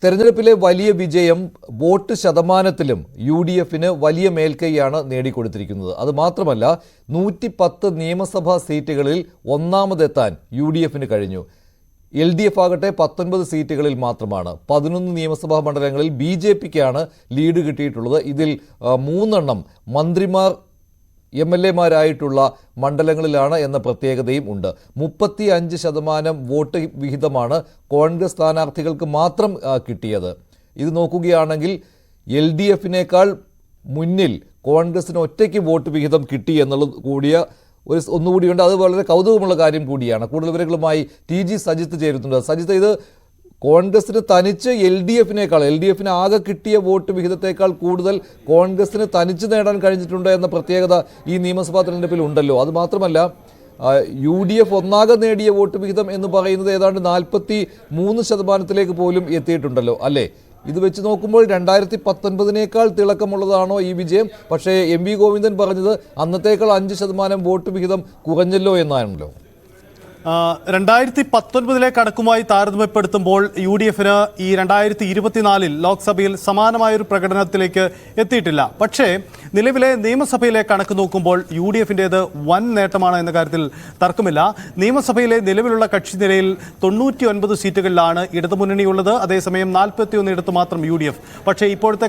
തെരഞ്ഞെടുപ്പിലെ വലിയ വിജയം വോട്ട് ശതമാനത്തിലും UDFന് വലിയ മേൽക്കൈയാണ് നേടിക്കൊടുത്തിരിക്കുന്നത്. അതുമാത്രമല്ല 110 നിയമസഭാ സീറ്റുകളിൽ ഒന്നാമതെത്താൻ UDFന് കഴിഞ്ഞു. LDF ആകട്ടെ 19 സീറ്റുകളിൽ മാത്രമാണ്. 11 നിയമസഭാ മണ്ഡലങ്ങളിൽ BJPക്കാണ് ലീഡ് കിട്ടിയിട്ടുള്ളത്. ഇതിൽ 3 മന്ത്രിമാർ MLAമാരായിട്ടുള്ള മണ്ഡലങ്ങളിലാണ് എന്ന പ്രത്യേകതയും ഉണ്ട്. 35% വോട്ട് വിഹിതമാണ് കോൺഗ്രസ് സ്ഥാനാർത്ഥികൾക്ക് മാത്രം കിട്ടിയത്. ഇത് നോക്കുകയാണെങ്കിൽ LDFനേക്കാൾ മുന്നിൽ കോൺഗ്രസിന് ഒറ്റയ്ക്ക് വോട്ട് വിഹിതം കിട്ടി എന്നുള്ളത് ഒന്നുകൂടിയുണ്ട്. അത് വളരെ കൗതുകമുള്ള കാര്യം കൂടിയാണ്. കൂടുതൽ വിവരങ്ങളുമായി TG സജിത്ത് ചേരുന്നുണ്ട്. സജിത്ത്, ഇത് കോൺഗ്രസിന് തനിച്ച് LDFന് ആകെ കിട്ടിയ വോട്ട് വിഹിതത്തേക്കാൾ കൂടുതൽ കോൺഗ്രസിന് തനിച്ച് നേടാൻ കഴിഞ്ഞിട്ടുണ്ട് എന്ന പ്രത്യേകത ഈ നിയമസഭാ തെരഞ്ഞെടുപ്പിൽ ഉണ്ടല്ലോ. അതുമാത്രമല്ല UDF ഒന്നാകെ നേടിയ വോട്ട് വിഹിതം എന്ന് പറയുന്നത് ഏതാണ്ട് 43% പോലും എത്തിയിട്ടുണ്ടല്ലോ അല്ലേ? ഇത് വെച്ച് നോക്കുമ്പോൾ 2019 തിളക്കമുള്ളതാണോ ഈ വിജയം? പക്ഷേ MV ഗോവിന്ദൻ പറഞ്ഞത് അന്നത്തേക്കാൾ 5% വോട്ട് വിഹിതം കുറഞ്ഞല്ലോ എന്നാണല്ലോ. 2019 കണക്കുമായി താരതമ്യപ്പെടുത്തുമ്പോൾ UDFന് ഈ 2024 ലോക്സഭയിൽ സമാനമായൊരു പ്രകടനത്തിലേക്ക് എത്തിയിട്ടില്ല. പക്ഷേ നിലവിലെ നിയമസഭയിലെ കണക്ക് നോക്കുമ്പോൾ UDFൻ്റേത് വൻ നേട്ടമാണ് എന്ന കാര്യത്തിൽ തർക്കമില്ല. നിയമസഭയിലെ നിലവിലുള്ള കക്ഷി നിരയിൽ 99 സീറ്റുകളിലാണ് ഇടതുമുന്നണിയുള്ളത്. അതേസമയം 41 ഇടത്ത് മാത്രം UDF. പക്ഷേ ഇപ്പോഴത്തെ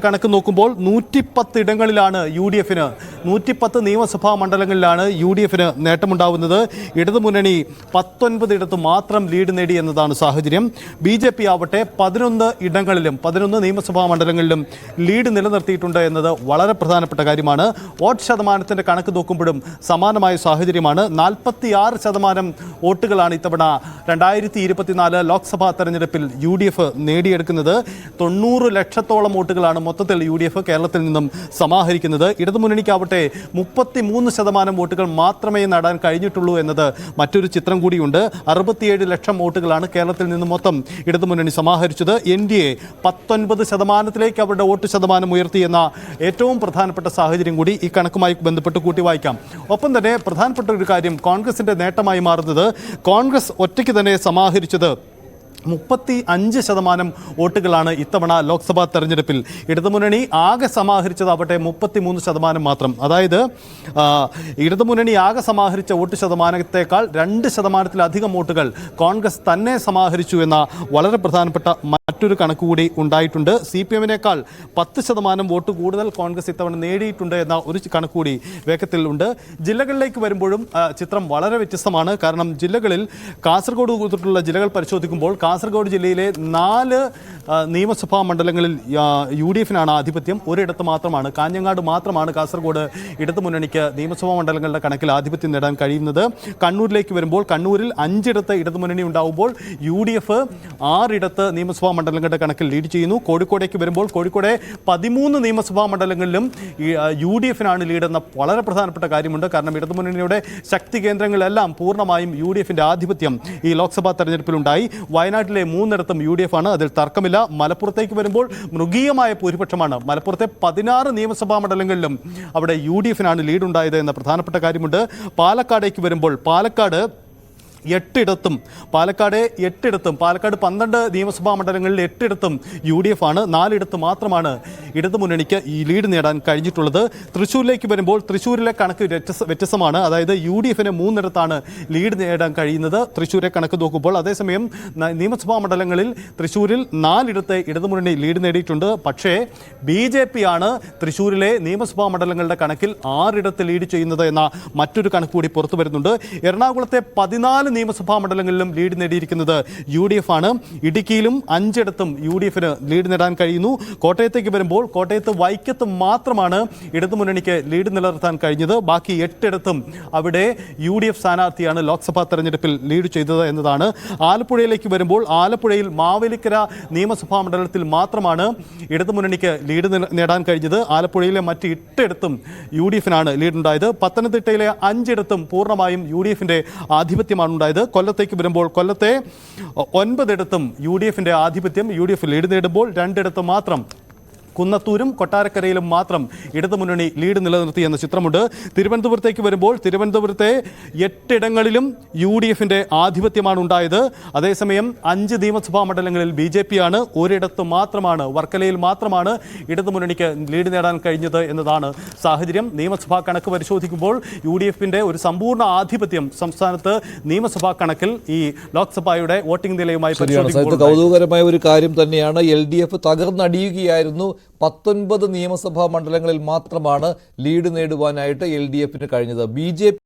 കണക്ക് നോക്കുമ്പോൾ 110 ഇടങ്ങളിലാണ് UDFന് 110 നിയമസഭാ മണ്ഡലങ്ങളിലാണ് UDFന് നേട്ടമുണ്ടാവുന്നത്. ഇടതുമുന്നണി 19 ഇടത്ത് മാത്രം ലീഡ് നേടി എന്നതാണ് സാഹചര്യം. BJP ആവട്ടെ 11 നിയമസഭാ മണ്ഡലങ്ങളിലും ലീഡ് നിലനിർത്തിയിട്ടുണ്ട് എന്നത് വളരെ പ്രധാനപ്പെട്ട കാര്യമാണ്. വോട്ട് ശതമാനത്തിൻ്റെ കണക്ക് നോക്കുമ്പോഴും സമാനമായ സാഹചര്യമാണ്. 46% വോട്ടുകളാണ് ഇത്തവണ 2024 ലോക്സഭാ തെരഞ്ഞെടുപ്പിൽ UDF നേടിയെടുക്കുന്നത്. 90 ലക്ഷത്തോളം വോട്ടുകളാണ് മൊത്തത്തിൽ UDF കേരളത്തിൽ നിന്നും സമാഹരിക്കുന്നത്. ഇടതുമുന്നണിക്കാവട്ടെ 33% വോട്ടുകൾ മാത്രമേ നേടാൻ കഴിഞ്ഞിട്ടുള്ളൂ എന്നത് മറ്റൊരു ചിത്രം കൂടിയുണ്ട്. 67 ലക്ഷം വോട്ടുകളാണ് കേരളത്തിൽ നിന്ന് മൊത്തം ഇടതുമുന്നണി സമാഹരിച്ചത്. NDA 19% അവരുടെ വോട്ട് ശതമാനം ഉയർത്തിയെന്ന ഏറ്റവും പ്രധാനപ്പെട്ട സാഹചര്യം കൂടി ഈ കണക്കുമായി ബന്ധപ്പെട്ട് കൂട്ടി വായിക്കാം. ഒപ്പം തന്നെ പ്രധാനപ്പെട്ട ഒരു കാര്യം കോൺഗ്രസിന്റെ നേട്ടമായി മാറുന്നത് കോൺഗ്രസ് ഒറ്റയ്ക്ക് തന്നെ സമാഹരിച്ചത് 35% വോട്ടുകളാണ് ഇത്തവണ ലോക്സഭാ തെരഞ്ഞെടുപ്പിൽ. ഇടതുമുന്നണി ആകെ സമാഹരിച്ചതാവട്ടെ 33% മാത്രം. അതായത് ഇടതുമുന്നണി ആകെ സമാഹരിച്ച വോട്ട് ശതമാനത്തേക്കാൾ 2% വോട്ടുകൾ കോൺഗ്രസ് തന്നെ സമാഹരിച്ചു എന്ന വളരെ പ്രധാനപ്പെട്ട മറ്റൊരു കണക്ക് കൂടി ഉണ്ടായിട്ടുണ്ട്. CPMനേക്കാൾ 10% വോട്ട് കൂടുതൽ കോൺഗ്രസ് ഇത്തവണ നേടിയിട്ടുണ്ട് എന്ന ഒരു കണക്ക് കൂടി വേഗത്തിലുണ്ട്. ജില്ലകളിലേക്ക് വരുമ്പോഴും ചിത്രം വളരെ വ്യത്യസ്തമാണ്. കാരണം ജില്ലകളിൽ കാസർഗോഡ് തൊട്ടുള്ള ജില്ലകൾ പരിശോധിക്കുമ്പോൾ കാസർഗോഡ് ജില്ലയിലെ 4 നിയമസഭാ മണ്ഡലങ്ങളിൽ UDFനാണ് ആധിപത്യം. ഒരിടത്ത് മാത്രമാണ്, കാഞ്ഞങ്ങാട് മാത്രമാണ് കാസർഗോഡ് ഇടതുമുന്നണിക്ക് നിയമസഭാ മണ്ഡലങ്ങളുടെ കണക്കിൽ ആധിപത്യം നേടാൻ കഴിയുന്നത്. കണ്ണൂരിലേക്ക് വരുമ്പോൾ കണ്ണൂരിൽ 5 ഇടത്ത് ഇടതുമുന്നണി ഉണ്ടാവുമ്പോൾ UDF 6 ഇടത്ത് നിയമസഭാ മണ്ഡലങ്ങളുടെ കണക്കിൽ ലീഡ് ചെയ്യുന്നു. കോഴിക്കോടേക്ക് വരുമ്പോൾ കോഴിക്കോടെ 13 നിയമസഭാ മണ്ഡലങ്ങളിലും UDFനാണ് ലീഡെന്ന വളരെ പ്രധാനപ്പെട്ട കാര്യമുണ്ട്. കാരണം ഇടതുമുന്നണിയുടെ ശക്തി കേന്ദ്രങ്ങളിലെല്ലാം പൂർണ്ണമായും UDFന്റെ ആധിപത്യം ഈ ലോക്സഭാ തെരഞ്ഞെടുപ്പിലുണ്ടായി. വയനാട്ടിലെ 3 UDF ആണ്, അതിൽ തർക്കമില്ല. മലപ്പുറത്തേക്ക് വരുമ്പോൾ മൃഗീയമായ ഭൂരിപക്ഷമാണ്. മലപ്പുറത്തെ 16 നിയമസഭാ മണ്ഡലങ്ങളിലും അവിടെ UDFനാണ് ലീഡ് ഉണ്ടായത് എന്ന പ്രധാനപ്പെട്ട കാര്യമുണ്ട്. പാലക്കാടേക്ക് വരുമ്പോൾ പാലക്കാട് 8 ഇടത്തും പാലക്കാട് 12 നിയമസഭാ മണ്ഡലങ്ങളിൽ 8 ഇടത്തും UDF ആണ്. 4 ഇടത്ത് മാത്രമാണ് ഇടതുമുന്നണിക്ക് ഈ ലീഡ് നേടാൻ കഴിഞ്ഞിട്ടുള്ളത്. തൃശ്ശൂരിലേക്ക് വരുമ്പോൾ തൃശ്ശൂരിലെ കണക്ക് വ്യത്യസ്തമാണ്. അതായത് UDFന് 3 ഇടത്താണ് ലീഡ് നേടാൻ കഴിയുന്നത് തൃശ്ശൂരെ കണക്ക് നോക്കുമ്പോൾ. അതേസമയം നിയമസഭാ മണ്ഡലങ്ങളിൽ തൃശ്ശൂരിൽ 4 ഇടത്ത് ഇടതുമുന്നണി ലീഡ് നേടിയിട്ടുണ്ട്. പക്ഷേ BJP ആണ് തൃശ്ശൂരിലെ നിയമസഭാ മണ്ഡലങ്ങളുടെ കണക്കിൽ 6 ഇടത്ത് ലീഡ് ചെയ്യുന്നത് എന്ന മറ്റൊരു കണക്ക് കൂടി പുറത്തു വരുന്നുണ്ട്. എറണാകുളത്തെ 14 നിയമസഭാ മണ്ഡലങ്ങളിലും ലീഡ് നേടിയിരിക്കുന്നത് UDF ആണ്. ഇടുക്കിയിലും 5 ഇടത്തും UDFന് ലീഡ് നേടാൻ കഴിയുന്നു. കോട്ടയത്തേക്ക് വരുമ്പോൾ കോട്ടയത്ത് വൈക്കത്ത് മാത്രമാണ് ഇടതുമുന്നണിക്ക് ലീഡ് നിലനിർത്താൻ കഴിഞ്ഞത്. ബാക്കി 8 ഇടത്തും അവിടെ UDF സ്ഥാനാർത്ഥിയാണ് ലോക്സഭാ തെരഞ്ഞെടുപ്പിൽ ലീഡ് ചെയ്തത് എന്നതാണ്. ആലപ്പുഴയിലേക്ക് വരുമ്പോൾ ആലപ്പുഴയിൽ മാവേലിക്കര നിയമസഭാ മണ്ഡലത്തിൽ മാത്രമാണ് ഇടതുമുന്നണിക്ക് ലീഡ് നേടാൻ കഴിഞ്ഞത്. ആലപ്പുഴയിലെ മറ്റ് 8 ഇടത്തും UDFനാണ് ലീഡ് ഉണ്ടായത്. പത്തനംതിട്ടയിലെ 5 ഇടത്തും പൂർണ്ണമായും UDFന്റെ ആധിപത്യമാണ് ഉണ്ടായത്. കൊല്ലത്തേക്ക് വരുമ്പോൾ കൊല്ലത്തെ 9 ഇടത്തും UDFന്റെ ആധിപത്യം. UDF ലീഡ് നേടുമ്പോൾ 2 ഇടത്ത് മാത്രം കുന്നത്തൂരും കൊട്ടാരക്കരയിലും മാത്രം ഇടതുമുന്നണി ലീഡ് നിലനിർത്തി എന്ന ചിത്രമുണ്ട്. തിരുവനന്തപുരത്തേക്ക് വരുമ്പോൾ തിരുവനന്തപുരത്തെ 8 ഇടങ്ങളിലും UDFിന്റെ ആധിപത്യമാണ് ഉണ്ടായത്. അതേസമയം 5 നിയമസഭാ മണ്ഡലങ്ങളിൽ BJP ആണ്, ഒരിടത്ത് മാത്രമാണ്, വർക്കലയിൽ മാത്രമാണ് ഇടതുമുന്നണിക്ക് ലീഡ് നേടാൻ കഴിഞ്ഞത് എന്നതാണ് സാഹചര്യം. നിയമസഭാ കണക്ക് പരിശോധിക്കുമ്പോൾ UDFിന്റെ ഒരു സമ്പൂർണ്ണ ആധിപത്യം സംസ്ഥാനത്ത് നിയമസഭാ കണക്കിൽ ഈ ലോക്സഭയുടെ വോട്ടിംഗ് നിലയുമായി പരിശോധിക്കുമ്പോൾ കൗതുകകരമായ ഒരു കാര്യം തന്നെയാണ്. LDF തകർന്നടിയുകയായിരുന്നു. 19 നിയമസഭാ മണ്ഡലങ്ങളിൽ മാത്രമാണ് ലീഡ് നേടുവാനായിട്ട് LDFിന് കഴിഞ്ഞത്. BJP